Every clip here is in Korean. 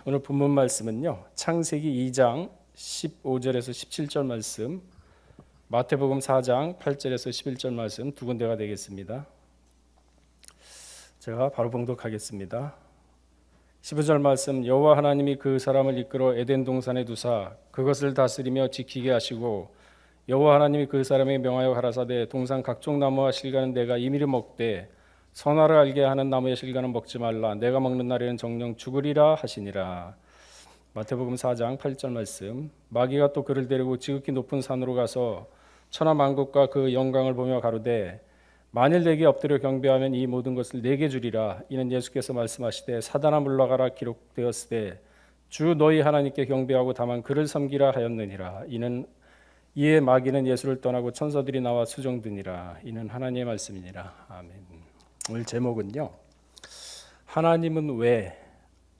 오늘 본문 말씀은요. 창세기 2장 15절에서 17절 말씀, 마태복음 4장 8절에서 11절 말씀 두 군데가 되겠습니다. 제가 바로 봉독하겠습니다. 15절 말씀, 여호와 하나님이 그 사람을 이끌어 에덴 동산에 두사 그것을 다스리며 지키게 하시고, 여호와 하나님이 그 사람에게 명하여 가라사대 동산 각종 나무와 실과는 내가 임의로 먹되 선악을 알게 하는 나무의 실과는 먹지 말라. 내가 먹는 날에는 정령 죽으리라 하시니라. 마태복음 4장 8절 말씀, 마귀가 또 그를 데리고 지극히 높은 산으로 가서 천하 만국과 그 영광을 보며 가로되 만일 내게 엎드려 경배하면 이 모든 것을 내게 주리라. 이는 예수께서 말씀하시되 사단아 물러가라 기록되었으되 주 너희 하나님께 경배하고 다만 그를 섬기라 하였느니라. 이에 마귀는 예수를 떠나고 천사들이 나와 수종드니라. 이는 하나님의 말씀이니라. 아멘. 오늘 제목은요, 하나님은 왜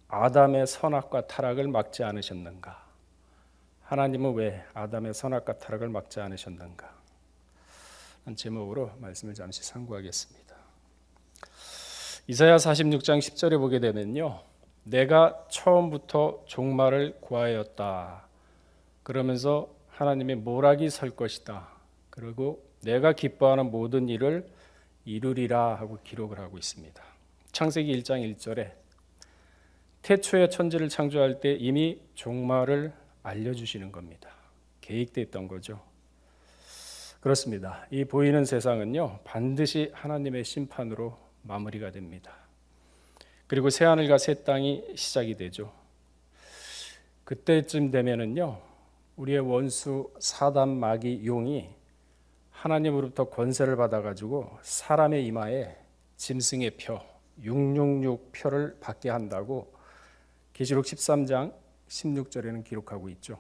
아담의 선악과 타락을 막지 않으셨는가? 하나님은 왜 아담의 선악과 타락을 막지 않으셨는가? 한 제목으로 말씀을 잠시 상고하겠습니다. 이사야 46장 10절에 보게 되면요, 내가 처음부터 종말을 구하였다. 그러면서 하나님의 모락이 설 것이다. 그리고 내가 기뻐하는 모든 일을 이루리라 하고 기록을 하고 있습니다. 창세기 1장 1절에 태초에 천지를 창조할 때 이미 종말을 알려주시는 겁니다. 계획됐던 거죠. 그렇습니다. 이 보이는 세상은요, 반드시 하나님의 심판으로 마무리가 됩니다. 그리고 새하늘과 새 땅이 시작이 되죠. 그때쯤 되면은요, 우리의 원수 사단 마귀 용이 하나님으로부터 권세를 받아가지고 사람의 이마에 짐승의 표 666표를 받게 한다고 계시록 13장 16절에는 기록하고 있죠.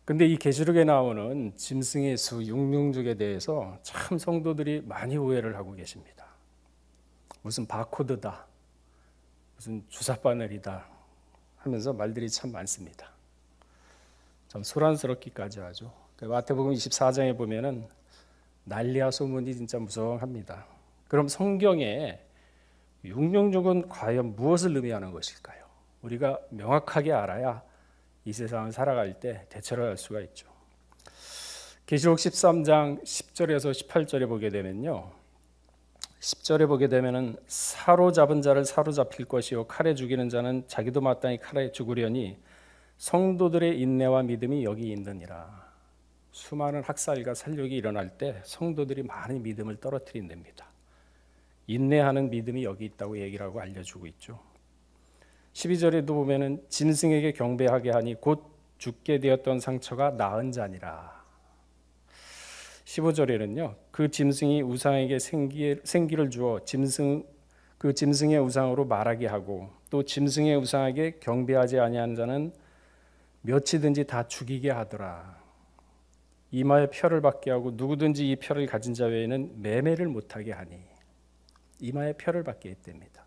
근데 이 계시록에 나오는 짐승의 수 666에 대해서 참 성도들이 많이 오해를 하고 계십니다. 무슨 바코드다, 무슨 주사바늘이다 하면서 말들이 참 많습니다. 참 소란스럽기까지 하죠. 마태복음 24장에 보면은 난리와 소문이 진짜 무성합니다. 그럼 성경에 666은 과연 무엇을 의미하는 것일까요? 우리가 명확하게 알아야 이 세상을 살아갈 때 대처를 할 수가 있죠. 계시록 13장 10절에서 18절에 보게 되면요, 10절에 보게 되면은 사로잡은 자를 사로잡힐 것이요 칼에 죽이는 자는 자기도 마땅히 칼에 죽으려니 성도들의 인내와 믿음이 여기 있느니라. 수많은 학살과 살육이 일어날 때 성도들이 많은 믿음을 떨어뜨린답니다. 인내하는 믿음이 여기 있다고 얘기를 하고 알려주고 있죠. 12절에도 보면은 짐승에게 경배하게 하니 곧 죽게 되었던 상처가 나은 자니라. 15절에는요, 그 짐승이 우상에게 생기를 주어 그 짐승의 우상으로 말하게 하고 또 짐승의 우상에게 경배하지 아니하는 자는 몇이든지 다 죽이게 하더라. 이마에 표를 받게 하고 누구든지 이 표를 가진 자 외에는 매매를 못하게 하니. 이마에 표를 받게 했답니다.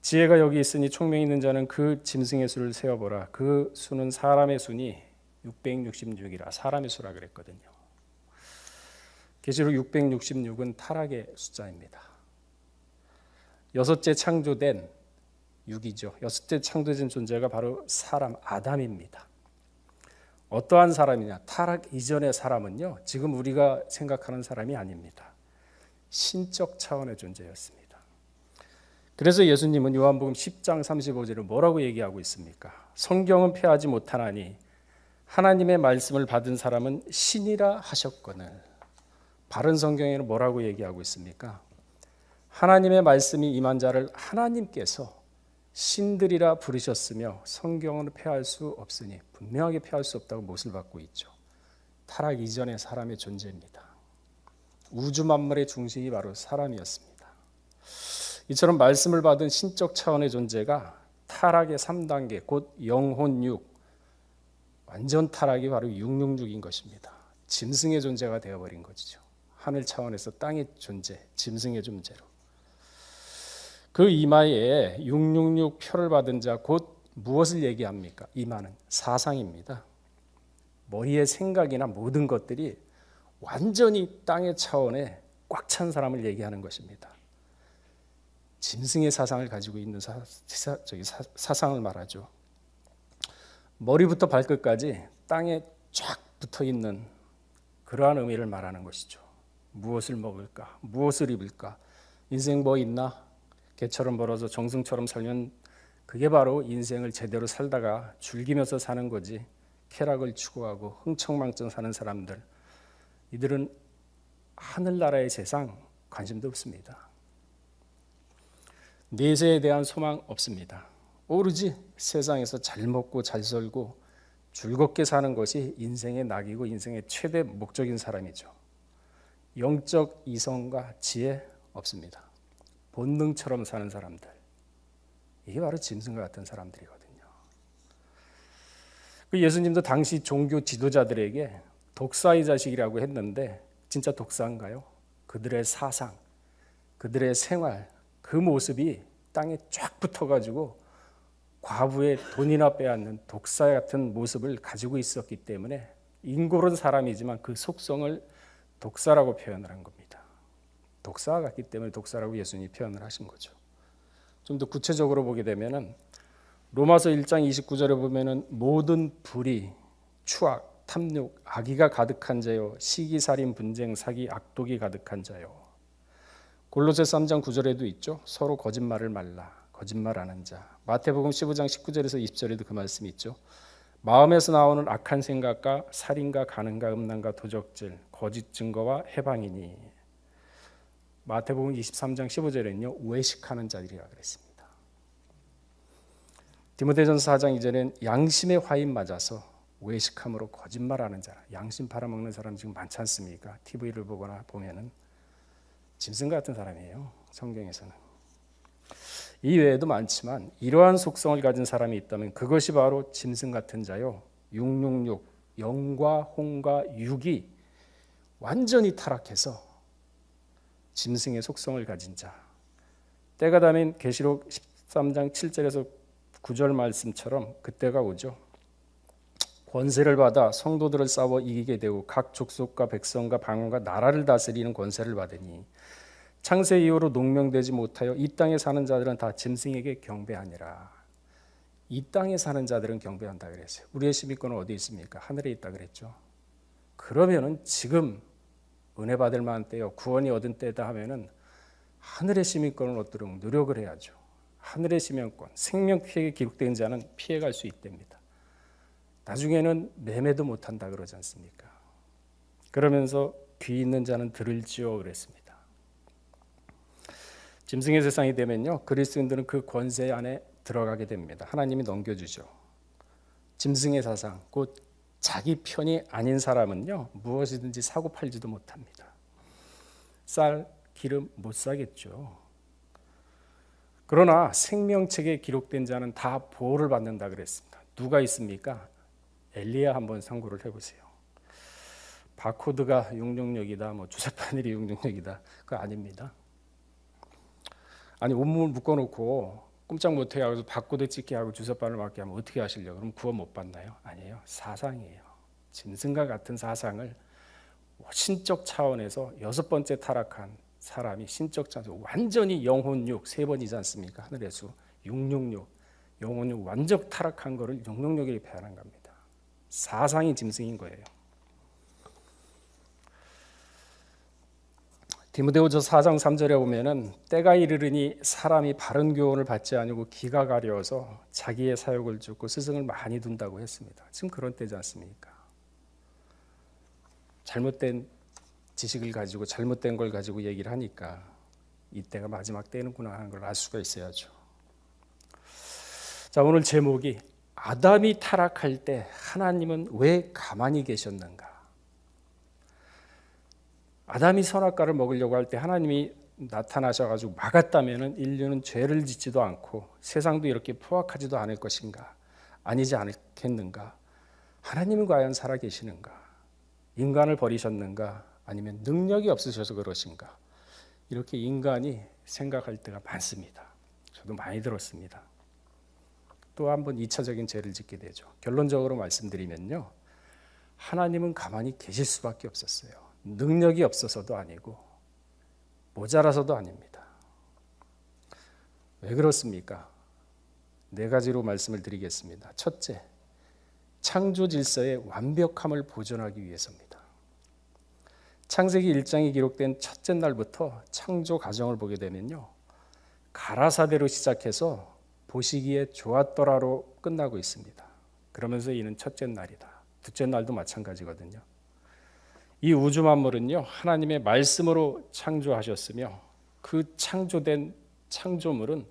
지혜가 여기 있으니 총명이 있는 자는 그 짐승의 수를 세어보라. 그 수는 사람의 수니 666이라. 사람의 수라 그랬거든요. 계시록 666은 타락의 숫자입니다. 여섯째 창조된 6이죠. 여섯째 창조된 존재가 바로 사람 아담입니다. 어떠한 사람이냐? 타락 이전의 사람은요, 지금 우리가 생각하는 사람이 아닙니다. 신적 차원의 존재였습니다. 그래서 예수님은 요한복음 10장 35절에 뭐라고 얘기하고 있습니까? 성경은 폐하지 못하나니 하나님의 말씀을 받은 사람은 신이라 하셨거늘. 바른 성경에는 뭐라고 얘기하고 있습니까? 하나님의 말씀이 임한 자를 하나님께서 신들이라 부르셨으며 성경은 폐할 수 없으니, 분명하게 폐할 수 없다고 못을 받고 있죠. 타락 이전의 사람의 존재입니다. 우주 만물의 중심이 바로 사람이었습니다. 이처럼 말씀을 받은 신적 차원의 존재가 타락의 3단계 곧 영혼육, 완전 타락이 바로 666인 것입니다. 짐승의 존재가 되어버린 것이죠. 하늘 차원에서 땅의 존재, 짐승의 존재로. 그 이마에 666 표를 받은 자 곧 무엇을 얘기합니까? 이마는 사상입니다. 머리의 생각이나 모든 것들이 완전히 땅의 차원에 꽉 찬 사람을 얘기하는 것입니다. 짐승의 사상을 가지고 있는 사상을 말하죠. 머리부터 발끝까지 땅에 쫙 붙어 있는 그러한 의미를 말하는 것이죠. 무엇을 먹을까? 무엇을 입을까? 인생 뭐 있나? 개처럼 벌어서 정승처럼 살면 그게 바로 인생을 제대로 살다가 즐기면서 사는 거지. 쾌락을 추구하고 흥청망청 사는 사람들, 이들은 하늘나라의 세상 관심도 없습니다. 내세에 대한 소망 없습니다. 오로지 세상에서 잘 먹고 잘 살고 즐겁게 사는 것이 인생의 낙이고 인생의 최대 목적인 사람이죠. 영적 이성과 지혜 없습니다. 본능처럼 사는 사람들, 이게 바로 짐승과 같은 사람들이거든요. 예수님도 당시 종교 지도자들에게 독사의 자식이라고 했는데 진짜 독사인가요? 그들의 사상, 그들의 생활, 그 모습이 땅에 쫙 붙어가지고 과부의 돈이나 빼앗는 독사 같은 모습을 가지고 있었기 때문에 인골은 사람이지만 그 속성을 독사라고 표현을 한 겁니다. 독사와 같기 때문에 독사라고 예수님이 표현을 하신 거죠. 좀 더 구체적으로 보게 되면은 로마서 1장 29절에 보면은 모든 불의, 추악, 탐욕, 악의가 가득한 자요, 시기, 살인, 분쟁, 사기, 악독이 가득한 자요. 골로새 3장 9절에도 있죠. 서로 거짓말을 말라. 거짓말하는 자. 마태복음 15장 19절에서 20절에도 그 말씀이 있죠. 마음에서 나오는 악한 생각과 살인과 간음과 음란과 도적질, 거짓 증거와 해방이니. 마태복음 23장 15절에는요. 외식하는 자들이라 그랬습니다. 디모데전서 4장 2절엔 양심의 화인 맞아서 외식함으로 거짓말하는 자, 양심 팔아먹는 사람 지금 많지 않습니까? TV를 보거나 보면은 짐승 같은 사람이에요. 성경에서는. 이 외에도 많지만 이러한 속성을 가진 사람이 있다면 그것이 바로 짐승 같은 자요. 666, 영과 혼과 육이 완전히 타락해서 짐승의 속성을 가진 자. 때가 되면 계시록 13장 7절에서 9절 말씀처럼 그때가 오죠. 권세를 받아 성도들을 싸워 이기게 되고 각 족속과 백성과 방언과 나라를 다스리는 권세를 받으니 창세 이후로 농명되지 못하여 이 땅에 사는 자들은 다 짐승에게 경배하니라. 이 땅에 사는 자들은 경배한다 그랬어요. 우리의 시민권은 어디 있습니까? 하늘에 있다 그랬죠. 그러면은 지금 은혜 받을 만한 때요, 구원이 얻은 때다 하면은 하늘의 시민권을 얻도록 노력을 해야죠. 하늘의 시민권, 생명 피해에 기록된 자는 피해갈 수 있답니다. 나중에는 매매도 못한다 그러지 않습니까? 그러면서 귀 있는 자는 들을지어 그랬습니다. 짐승의 세상이 되면요, 그리스도인들은 그 권세 안에 들어가게 됩니다. 하나님이 넘겨주죠. 짐승의 사상, 곧 자기 편이 아닌 사람은요, 무엇이든지 사고 팔지도 못합니다. 쌀, 기름 못 사겠죠. 그러나 생명책에 기록된 자는 다 보호를 받는다 그랬습니다. 누가 있습니까? 엘리야 한번 상고를 해보세요. 바코드가 666이다, 뭐 주사바늘이 666이다, 그거 아닙니다. 아니 온몸을 묶어놓고 꼼짝 못하게 하고 바코드 찍게 하고 주사바늘 맞게 하면 어떻게 하시려고? 그럼 구원 못 받나요? 아니에요. 사상이에요. 짐승과 같은 사상을 신적 차원에서 6번째 타락한 사람이 신적 차원 완전히 영혼육 3번이지 않습니까? 하늘의 수 666 영혼육 완전 타락한 거를 666이라고 표현한 겁니다. 사상이 짐승인 거예요. 디모데후서 4장 3절에 보면은 때가 이르르니 사람이 바른 교훈을 받지 아니고 기가 가려워서 자기의 사욕을 쫓고 스승을 많이 둔다고 했습니다. 지금 그런 때지 않습니까? 잘못된 지식을 가지고 잘못된 걸 가지고 얘기를 하니까 이때가 마지막 때는구나 하는 걸 알 수가 있어야죠. 자, 오늘 제목이 아담이 타락할 때 하나님은 왜 가만히 계셨는가? 아담이 선악과를 먹으려고 할 때 하나님이 나타나셔가지고 막았다면 인류는 죄를 짓지도 않고 세상도 이렇게 포악하지도 않을 것인가? 아니지 않겠는가? 하나님은 과연 살아계시는가? 인간을 버리셨는가? 아니면 능력이 없으셔서 그러신가? 이렇게 인간이 생각할 때가 많습니다. 저도 많이 들었습니다. 또 한번 2차적인 죄를 짓게 되죠. 결론적으로 말씀드리면요, 하나님은 가만히 계실 수밖에 없었어요. 능력이 없어서도 아니고 모자라서도 아닙니다. 왜 그렇습니까? 네 가지로 말씀을 드리겠습니다. 첫째, 창조 질서의 완벽함을 보존하기 위해서입니다. 창세기 1장에 기록된 첫째 날부터 창조 과정을 보게 되면요, 가라사대로 시작해서 보시기에 좋았더라로 끝나고 있습니다. 그러면서 이는 첫째 날이다. 둘째 날도 마찬가지거든요. 이 우주 만물은요, 하나님의 말씀으로 창조하셨으며 그 창조된 창조물은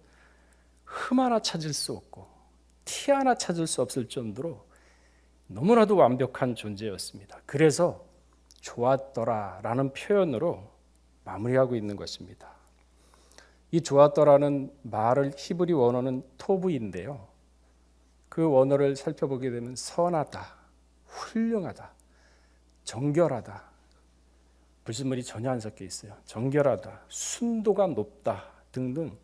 흠 하나 찾을 수 없고 티 하나 찾을 수 없을 정도로 너무나도 완벽한 존재였습니다. 그래서 좋았더라라는 표현으로 마무리하고 있는 것입니다. 이 좋았더라는 말을 히브리 원어는 토브인데요, 그 원어를 살펴보게 되면 선하다, 훌륭하다, 정결하다, 불순물이 전혀 안 섞여 있어요. 정결하다, 순도가 높다 등등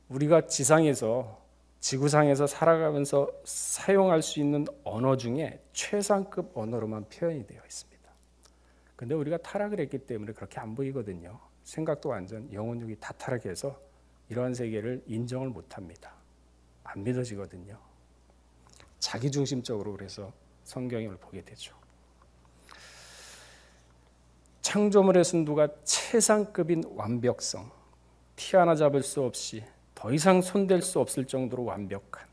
우리가 지구상에서 살아가면서 사용할 수 있는 언어 중에 최상급 언어로만 표현이 되어 있습니다. 근데 우리가 타락을 했기 때문에 그렇게 안 보이거든요. 생각도 완전 영혼력이 다 타락해서 이러한 세계를 인정을 못합니다. 안 믿어지거든요. 자기중심적으로 그래서 성경을 보게 되죠. 창조물의 순도가 최상급인 완벽성, 티 하나 잡을 수 없이 더 이상 손댈 수 없을 정도로 완벽한,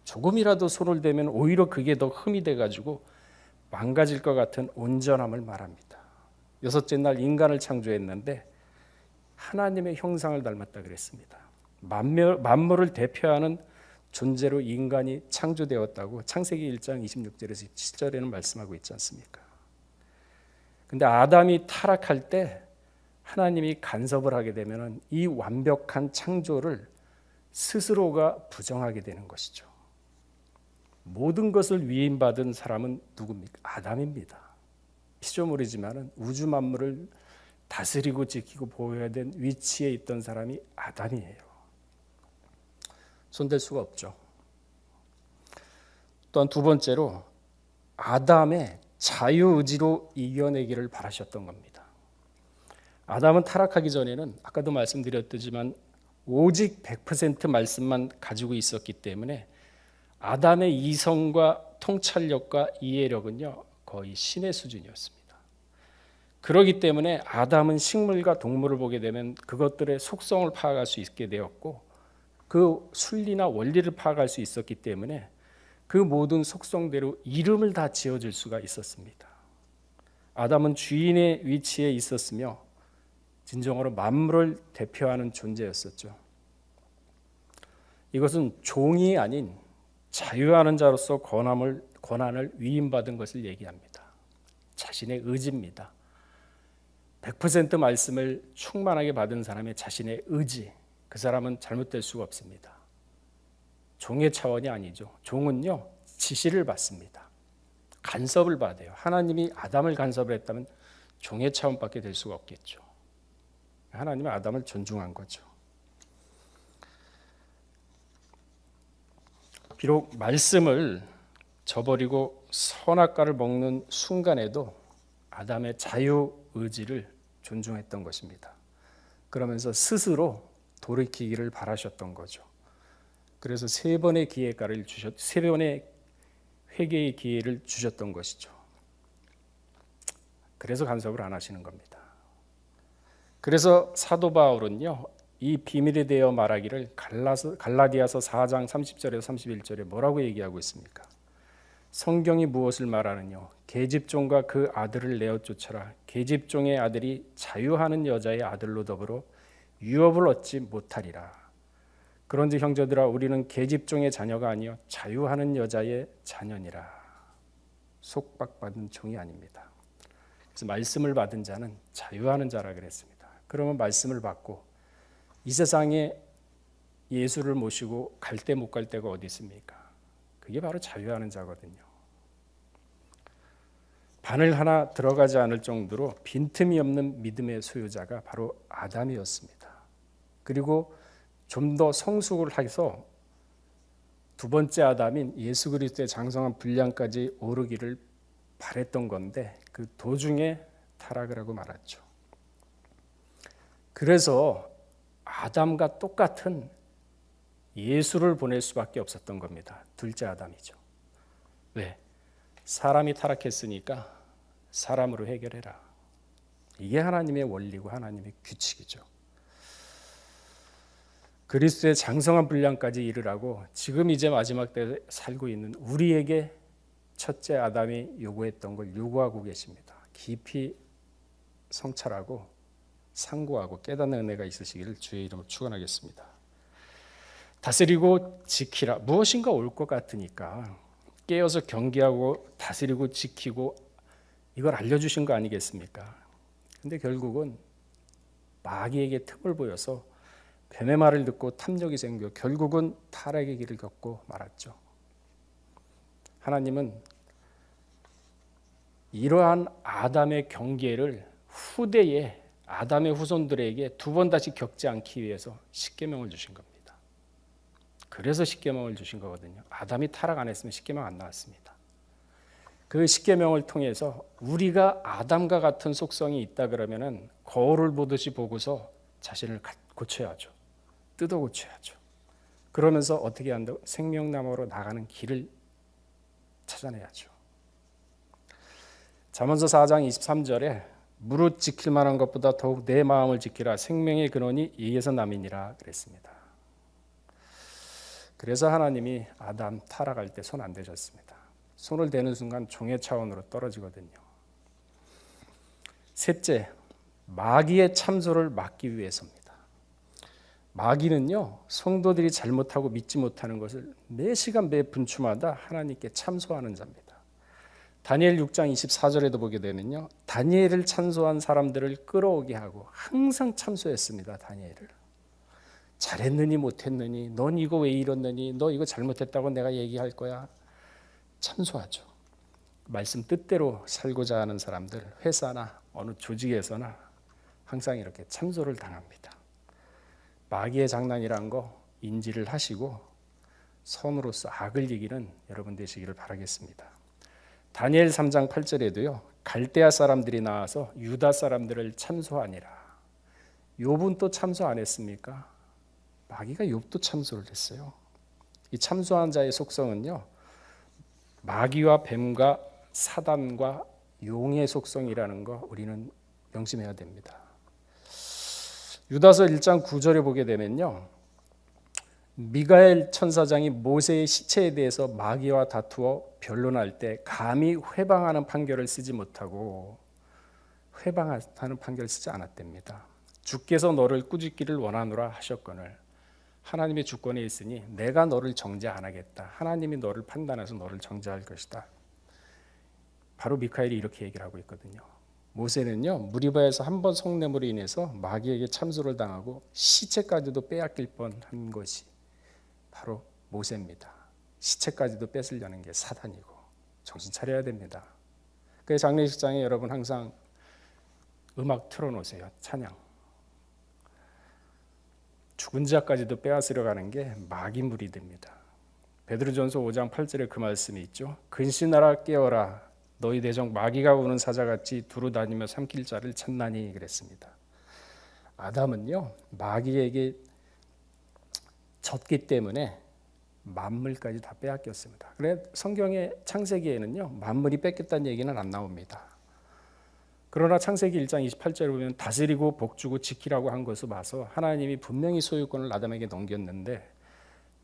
조금이라도 손을 대면 오히려 그게 더 흠이 돼가지고 망가질 것 같은 온전함을 말합니다. 여섯째 날 인간을 창조했는데 하나님의 형상을 닮았다 그랬습니다. 만물을 대표하는 존재로 인간이 창조되었다고 창세기 1장 26절에서 27절에는 말씀하고 있지 않습니까? 근데 아담이 타락할 때 하나님이 간섭을 하게 되면 이 완벽한 창조를 스스로가 부정하게 되는 것이죠. 모든 것을 위임받은 사람은 누굽니까? 아담입니다. 피조물이지만 우주 만물을 다스리고 지키고 보호해야 된 위치에 있던 사람이 아담이에요. 손댈 수가 없죠. 또한 두 번째로 아담의 자유의지로 이겨내기를 바라셨던 겁니다. 아담은 타락하기 전에는 아까도 말씀드렸지만 오직 100% 말씀만 가지고 있었기 때문에 아담의 이성과 통찰력과 이해력은요, 거의 신의 수준이었습니다. 그렇기 때문에 아담은 식물과 동물을 보게 되면 그것들의 속성을 파악할 수 있게 되었고 그 순리나 원리를 파악할 수 있었기 때문에 그 모든 속성대로 이름을 다 지어줄 수가 있었습니다. 아담은 주인의 위치에 있었으며 진정으로 만물을 대표하는 존재였었죠. 이것은 종이 아닌 자유하는 자로서 권한을 위임받은 것을 얘기합니다. 자신의 의지입니다. 100% 말씀을 충만하게 받은 사람의 자신의 의지, 그 사람은 잘못될 수가 없습니다. 종의 차원이 아니죠. 종은요, 지시를 받습니다. 간섭을 받아요. 하나님이 아담을 간섭을 했다면 종의 차원밖에 될 수가 없겠죠. 하나님은 아담을 존중한 거죠. 비록 말씀을 저버리고 선악과를 먹는 순간에도 아담의 자유의지를 존중했던 것입니다. 그러면서 스스로 돌이키기를 바라셨던 거죠. 그래서 세 번의 회개의 기회를 주셨던 것이죠. 그래서 간섭을 안 하시는 겁니다. 그래서 사도 바울은요, 이 비밀에 대해 말하기를 갈라디아서 4장 30절에서 31절에 뭐라고 얘기하고 있습니까? 성경이 무엇을 말하느냐? 계집종과 그 아들을 내어 쫓아라. 계집종의 아들이 자유하는 여자의 아들로 더불어 유업을 얻지 못하리라. 그런즉 형제들아, 우리는 계집종의 자녀가 아니요 자유하는 여자의 자녀니라. 속박받은 종이 아닙니다. 그래서 말씀을 받은 자는 자유하는 자라 그랬습니다. 그러면 말씀을 받고 이 세상에 예수를 모시고 갈 때 못 갈 때가 어디 있습니까? 그게 바로 자유하는 자거든요. 바늘 하나 들어가지 않을 정도로 빈틈이 없는 믿음의 소유자가 바로 아담이었습니다. 그리고 좀 더 성숙을 해서 두 번째 아담인 예수 그리스도의 장성한 분량까지 오르기를 바랬던 건데 그 도중에 타락을 하고 말았죠. 그래서 아담과 똑같은 예수를 보낼 수밖에 없었던 겁니다. 둘째 아담이죠. 왜? 사람이 타락했으니까 사람으로 해결해라. 이게 하나님의 원리고 하나님의 규칙이죠. 그리스도의 장성한 분량까지 이르라고 지금 이제 마지막 때 살고 있는 우리에게 첫째 아담이 요구했던 걸 요구하고 계십니다. 깊이 성찰하고 상고하고 깨닫는 은혜가 있으시기를 주의 이름으로 축원하겠습니다. 다스리고 지키라. 무엇인가 올 것 같으니까 깨어서 경계하고 다스리고 지키고 이걸 알려주신 거 아니겠습니까? 근데 결국은 마귀에게 틈을 보여서 뱀의 말을 듣고 탐욕이 생겨 결국은 타락의 길을 겪고 말았죠. 하나님은 이러한 아담의 경계를 후대에 아담의 후손들에게 두 번 다시 겪지 않기 위해서 십계명을 주신 겁니다. 그래서 십계명을 주신 거거든요. 아담이 타락 안 했으면 십계명 안 나왔습니다. 그 십계명을 통해서 우리가 아담과 같은 속성이 있다 그러면은 거울을 보듯이 보고서 자신을 고쳐야죠. 뜯어 고쳐야죠. 그러면서 어떻게 한다고? 생명나무로 나가는 길을 찾아내야죠. 잠언서 4장 23절에 무릇 지킬 만한 것보다 더욱 내 마음을 지키라. 생명의 근원이 이에서 남이니라 그랬습니다. 그래서 하나님이 아담 타락할 때 손 안 대셨습니다. 손을 대는 순간 종의 차원으로 떨어지거든요. 셋째, 마귀의 참소를 막기 위해서입니다. 마귀는요, 성도들이 잘못하고 믿지 못하는 것을 매 시간 매 분초마다 하나님께 참소하는 자입니다. 다니엘 6장 24절에도 보게 되면요, 다니엘을 찬소한 사람들을 끌어오게 하고 항상 참소했습니다. 다니엘을. 잘했느니 못했느니, 넌 이거 왜 이랬느니, 너 이거 잘못했다고 내가 얘기할 거야. 참소하죠. 말씀 뜻대로 살고자 하는 사람들, 회사나 어느 조직에서나 항상 이렇게 참소를 당합니다. 마귀의 장난이란 거 인지를 하시고 선으로서 악을 이기는 여러분 되시기를 바라겠습니다. 다니엘 3장 8절에도요, 갈대아 사람들이 나와서 유다 사람들을 참소하니라. 욥은 또 참소 안 했습니까? 마귀가 욥도 참소를 했어요. 이 참소한 자의 속성은요, 마귀와 뱀과 사단과 용의 속성이라는 거 우리는 명심해야 됩니다. 유다서 1장 9절에 보게 되면요, 미가엘 천사장이 모세의 시체에 대해서 마귀와 다투어 변론할 때 감히 회방하는 판결을 쓰지 못하고 회방하는 판결을 쓰지 않았답니다. 주께서 너를 꾸짖기를 원하노라 하셨거늘 하나님의 주권에 있으니 내가 너를 정죄 안 하겠다. 하나님이 너를 판단해서 너를 정죄할 것이다. 바로 미카엘이 이렇게 얘기를 하고 있거든요. 모세는요, 무리바에서 한 번 속내물로 인해서 마귀에게 참소를 당하고 시체까지도 빼앗길 뻔한 것이 바로 모세입니다. 시체까지도 뺏으려는 게 사단이고 정신 차려야 됩니다. 그래서 장례식장에 여러분 항상 음악 틀어놓으세요. 찬양. 죽은 자까지도 빼앗으려 가는 게 마귀 무리들입니다. 베드로전서 5장 8절에 그 말씀이 있죠. 근신하라 깨어라 너희 대적 마귀가 우는 사자같이 두루 다니며 삼킬 자를 찾나니 그랬습니다. 아담은요, 마귀에게 졌기 때문에 만물까지 다 빼앗겼습니다. 그래 성경의 창세기에는요, 만물이 뺏겼다는 얘기는 안 나옵니다. 그러나 창세기 1장 28절에 보면 다스리고 복주고 지키라고 한 것을 봐서 하나님이 분명히 소유권을 아담에게 넘겼는데,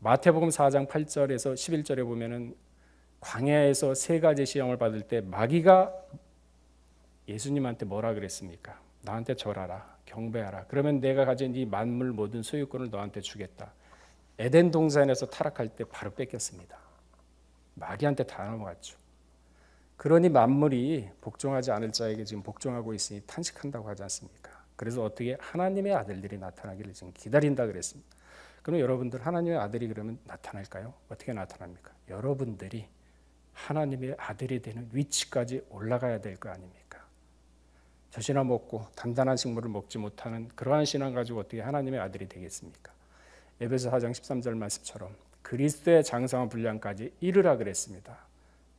마태복음 4장 8절에서 11절에 보면은 광야에서 세 가지 시험을 받을 때 마귀가 예수님한테 뭐라 그랬습니까? 나한테 절하라, 경배하라. 그러면 내가 가진 이 만물 모든 소유권을 너한테 주겠다. 에덴 동산에서 타락할 때 바로 뺏겼습니다. 마귀한테 다 넘어갔죠. 그러니 만물이 복종하지 않을 자에게 지금 복종하고 있으니 탄식한다고 하지 않습니까? 그래서 어떻게 하나님의 아들들이 나타나기를 지금 기다린다 그랬습니다. 그럼 여러분들 하나님의 아들이 그러면 나타날까요? 어떻게 나타납니까? 여러분들이 하나님의 아들이 되는 위치까지 올라가야 될 거 아닙니까? 젖이나 먹고 단단한 식물을 먹지 못하는 그러한 신앙 가지고 어떻게 하나님의 아들이 되겠습니까? 에베소 4장 13절 말씀처럼 그리스도의 장성한 분량까지 이르라 그랬습니다.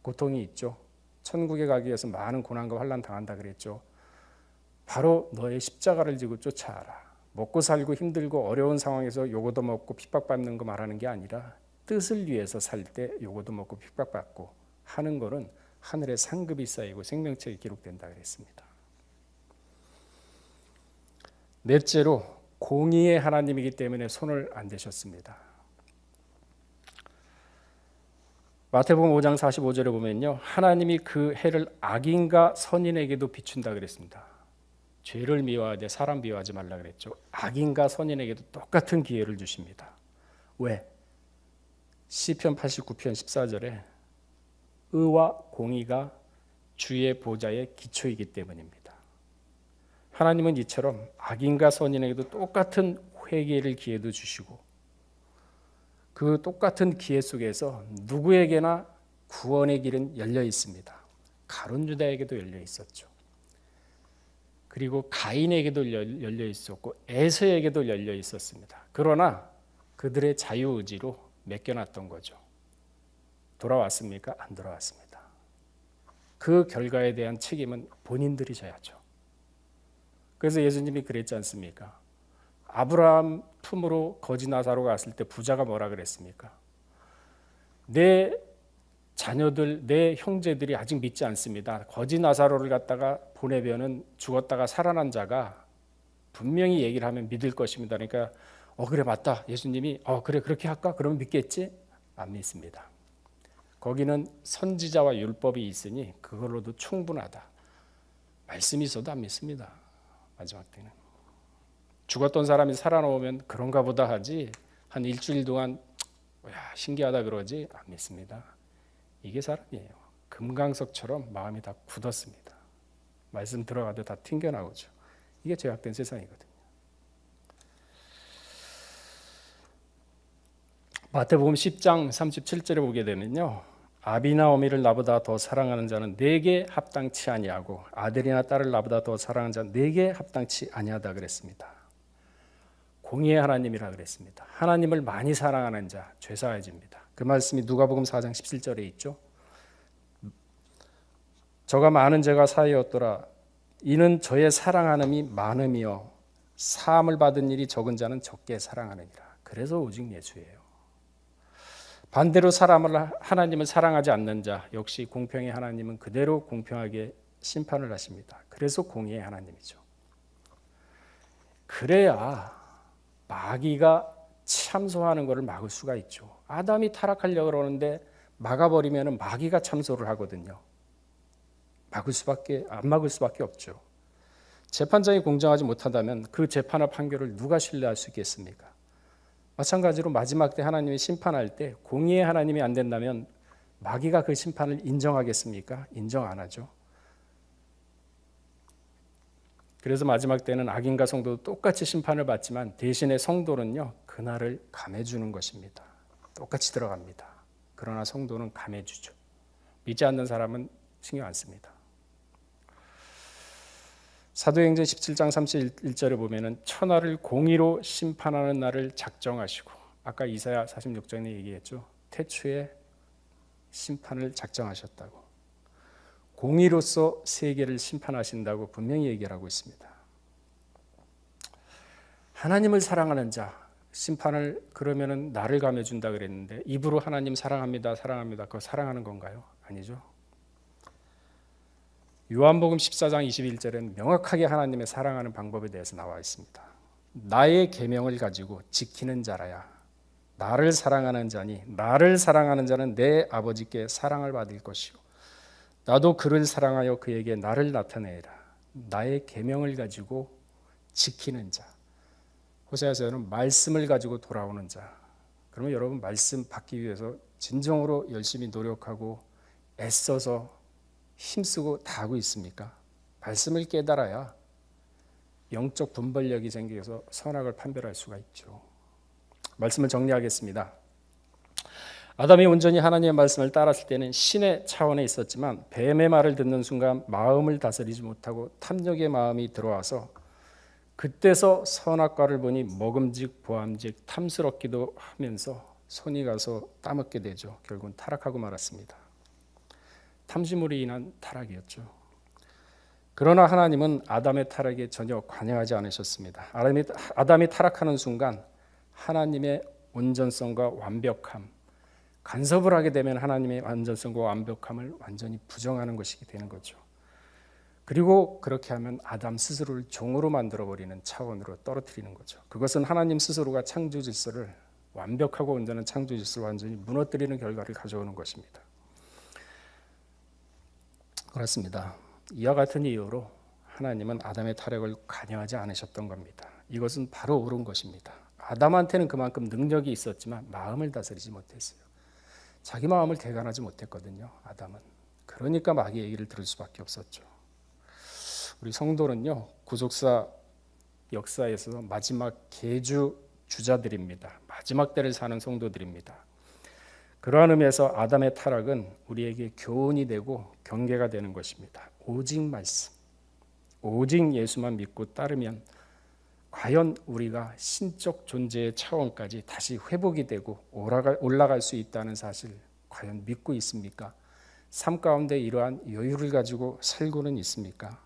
고통이 있죠. 천국에 가기 위해서 많은 고난과 환난 당한다 그랬죠. 바로 너의 십자가를 지고 쫓아가라. 먹고 살고 힘들고 어려운 상황에서 요거도 먹고 핍박받는 거 말하는 게 아니라 뜻을 위해서 살 때 요거도 먹고 핍박받고 하는 거는 하늘의 상급이 쌓이고 생명책이 기록된다 그랬습니다. 넷째로 공의의 하나님이기 때문에 손을 안 대셨습니다. 마태복음 5장 45절에 보면요, 하나님이 그 해를 악인과 선인에게도 비춘다 그랬습니다. 죄를 미워하되 사람 미워하지 말라 그랬죠. 악인과 선인에게도 똑같은 기회를 주십니다. 왜? 시편 89편 14절에 의와 공의가 주의 보좌의 기초이기 때문입니다. 하나님은 이처럼 악인과 선인에게도 똑같은 회개의 기회도 주시고 그 똑같은 기회 속에서 누구에게나 구원의 길은 열려 있습니다. 가룟 유다에게도 열려 있었죠. 그리고 가인에게도 열려 있었고 에서에게도 열려 있었습니다. 그러나 그들의 자유의지로 맡겨놨던 거죠. 돌아왔습니까? 안 돌아왔습니다. 그 결과에 대한 책임은 본인들이 져야죠. 그래서 예수님이 그랬지 않습니까? 아브라함 품으로 거지 나사로가 왔을 때 부자가 뭐라 그랬습니까? 내 자녀들, 내 형제들이 아직 믿지 않습니다. 거지 나사로를 갖다가 보내면은 죽었다가 살아난 자가 분명히 얘기를 하면 믿을 것입니다. 그러니까 그래 맞다. 예수님이 그래 그렇게 할까? 그러면 믿겠지? 안 믿습니다. 거기는 선지자와 율법이 있으니 그걸로도 충분하다. 말씀이 있어도 안 믿습니다. 마지막 때는. 죽었던 사람이 살아나오면 그런가 보다 하지 한 일주일 동안 신기하다 그러지 안 믿습니다. 이게 사람이에요. 금강석처럼 마음이 다 굳었습니다. 말씀 들어가도 다 튕겨나오죠. 이게 죄악된 세상이거든요. 마태복음 10장 37절에 보게 되면요, 아비나 어미를 나보다 더 사랑하는 자는 내게 합당치 아니하고 아들이나 딸을 나보다 더 사랑하는 자는 내게 합당치 아니하다 그랬습니다. 공의의 하나님이라 그랬습니다. 하나님을 많이 사랑하는 자 죄사해집니다. 그 말씀이 누가복음 4장 17절에 있죠. 저가 많은 죄가 사하였더라. 이는 저의 사랑하는이 많음이요 사함을 받은 일이 적은 자는 적게 사랑하느니라. 그래서 오직 예수예요. 반대로 하나님을 사랑하지 않는 자 역시 공평의 하나님은 그대로 공평하게 심판을 하십니다. 그래서 공의의 하나님이죠. 그래야 마귀가 참소하는 것을 막을 수가 있죠. 아담이 타락하려고 그러는데 막아버리면 마귀가 참소를 하거든요. 안 막을 수밖에 없죠. 재판장이 공정하지 못한다면 그 재판의 판결을 누가 신뢰할 수 있겠습니까? 마찬가지로 마지막 때 하나님이 심판할 때 공의의 하나님이 안 된다면 마귀가 그 심판을 인정하겠습니까? 인정 안 하죠. 그래서 마지막 때는 악인과 성도도 똑같이 심판을 받지만 대신에 성도는요, 그날을 감해주는 것입니다. 똑같이 들어갑니다. 그러나 성도는 감해주죠. 믿지 않는 사람은 신경 안 씁니다. 사도행전 17장 31절에 보면은 천하를 공의로 심판하는 날을 작정하시고, 아까 이사야 46장에 얘기했죠. 태초에 심판을 작정하셨다고. 공의로서 세계를 심판하신다고 분명히 얘기를 하고 있습니다. 하나님을 사랑하는 자 심판을 그러면은 나를 감해준다 그랬는데 입으로 하나님 사랑합니다 사랑합니다 그거 사랑하는 건가요? 아니죠. 요한복음 14장 21절에는 명확하게 하나님의 사랑하는 방법에 대해서 나와 있습니다. 나의 계명을 가지고 지키는 자라야 나를 사랑하는 자니 나를 사랑하는 자는 내 아버지께 사랑을 받을 것이요 나도 그를 사랑하여 그에게 나를 나타내리라. 나의 계명을 가지고 지키는 자. 호세아서는 말씀을 가지고 돌아오는 자. 그러면 여러분 말씀 받기 위해서 진정으로 열심히 노력하고 애써서 힘쓰고 다 하고 있습니까? 말씀을 깨달아야 영적 분별력이 생겨서 선악을 판별할 수가 있죠. 말씀을 정리하겠습니다. 아담이 온전히 하나님의 말씀을 따랐을 때는 신의 차원에 있었지만 뱀의 말을 듣는 순간 마음을 다스리지 못하고 탐욕의 마음이 들어와서 그때서 선악과를 보니 먹음직 보암직 탐스럽기도 하면서 손이 가서 따먹게 되죠. 결국은 타락하고 말았습니다. 탐심으로 인한 타락이었죠. 그러나 하나님은 아담의 타락에 전혀 관여하지 않으셨습니다. 아담이 타락하는 순간 하나님의 온전성과 완벽함, 간섭을 하게 되면 하나님의 완전성과 완벽함을 완전히 부정하는 것이 되는 거죠. 그리고 그렇게 하면 아담 스스로를 종으로 만들어버리는 차원으로 떨어뜨리는 거죠. 그것은 하나님 스스로가 창조 질서를, 완벽하고 온전한 창조 질서를 완전히 무너뜨리는 결과를 가져오는 것입니다. 그렇습니다. 이와 같은 이유로 하나님은 아담의 타락을 관여하지 않으셨던 겁니다. 이것은 바로 옳은 것입니다. 아담한테는 그만큼 능력이 있었지만 마음을 다스리지 못했어요. 자기 마음을 개간하지 못했거든요. 아담은. 그러니까 마귀의 얘기를 들을 수밖에 없었죠. 우리 성도는요, 구속사 역사에서 마지막 계주 주자들입니다. 마지막 때를 사는 성도들입니다. 그러한 의미에서 아담의 타락은 우리에게 교훈이 되고 경계가 되는 것입니다. 오직 말씀, 오직 예수만 믿고 따르면 과연 우리가 신적 존재의 차원까지 다시 회복이 되고 올라갈 수 있다는 사실 과연 믿고 있습니까? 삶 가운데 이러한 여유를 가지고 살고는 있습니까?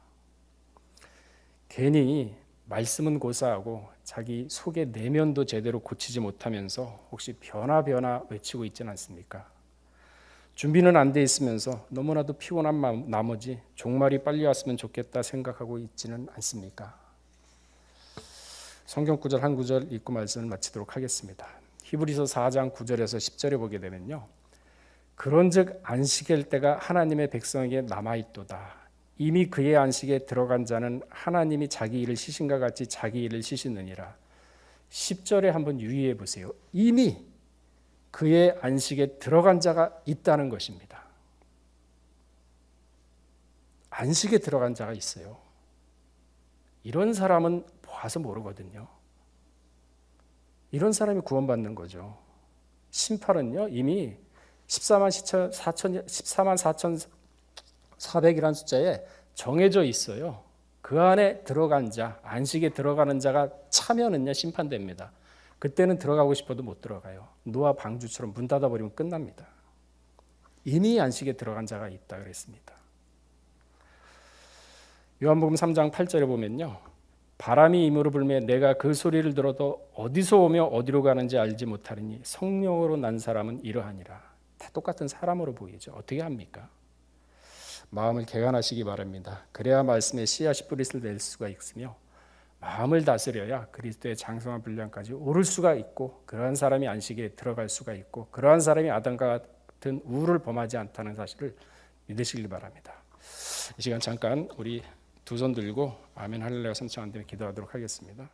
괜히 말씀은 고사하고 자기 속의 내면도 제대로 고치지 못하면서 혹시 변화 외치고 있지는 않습니까? 준비는 안 돼 있으면서 너무나도 피곤한 나머지 종말이 빨리 왔으면 좋겠다 생각하고 있지는 않습니까? 성경 구절 한 구절 읽고 말씀을 마치도록 하겠습니다. 히브리서 4장 9절에서 10절에 보게 되면요, 그런즉 안식일 때가 하나님의 백성에게 남아있도다. 이미 그의 안식에 들어간 자는 하나님이 자기 일을 시신과 같이 자기 일을 시시느니라. 10절에 한번 유의해 보세요. 이미 그의 안식에 들어간 자가 있다는 것입니다. 안식에 들어간 자가 있어요. 이런 사람은 봐서 모르거든요. 이런 사람이 구원받는 거죠. 심판은요, 이미 14만 4,400이라는 숫자에 정해져 있어요. 그 안에 들어간 자, 안식에 들어가는 자가 차면은요, 심판됩니다. 그때는 들어가고 싶어도 못 들어가요. 노아 방주처럼 문 닫아버리면 끝납니다. 이미 안식에 들어간 자가 있다 그랬습니다. 요한복음 3장 8절에 보면요, 바람이 임으로 불매 내가 그 소리를 들어도 어디서 오며 어디로 가는지 알지 못하리니 성령으로 난 사람은 이러하니라. 다 똑같은 사람으로 보이죠. 어떻게 합니까? 마음을 개간하시기 바랍니다. 그래야 말씀에 씨앗이 뿌리를 낼 수가 있으며 마음을 다스려야 그리스도의 장성한 분량까지 오를 수가 있고, 그러한 사람이 안식에 들어갈 수가 있고, 그러한 사람이 아담과 같은 우를 범하지 않다는 사실을 믿으시길 바랍니다. 이 시간 잠깐 우리 두 손 들고 아멘 할렐루야 선창 안 되면 기도하도록 하겠습니다.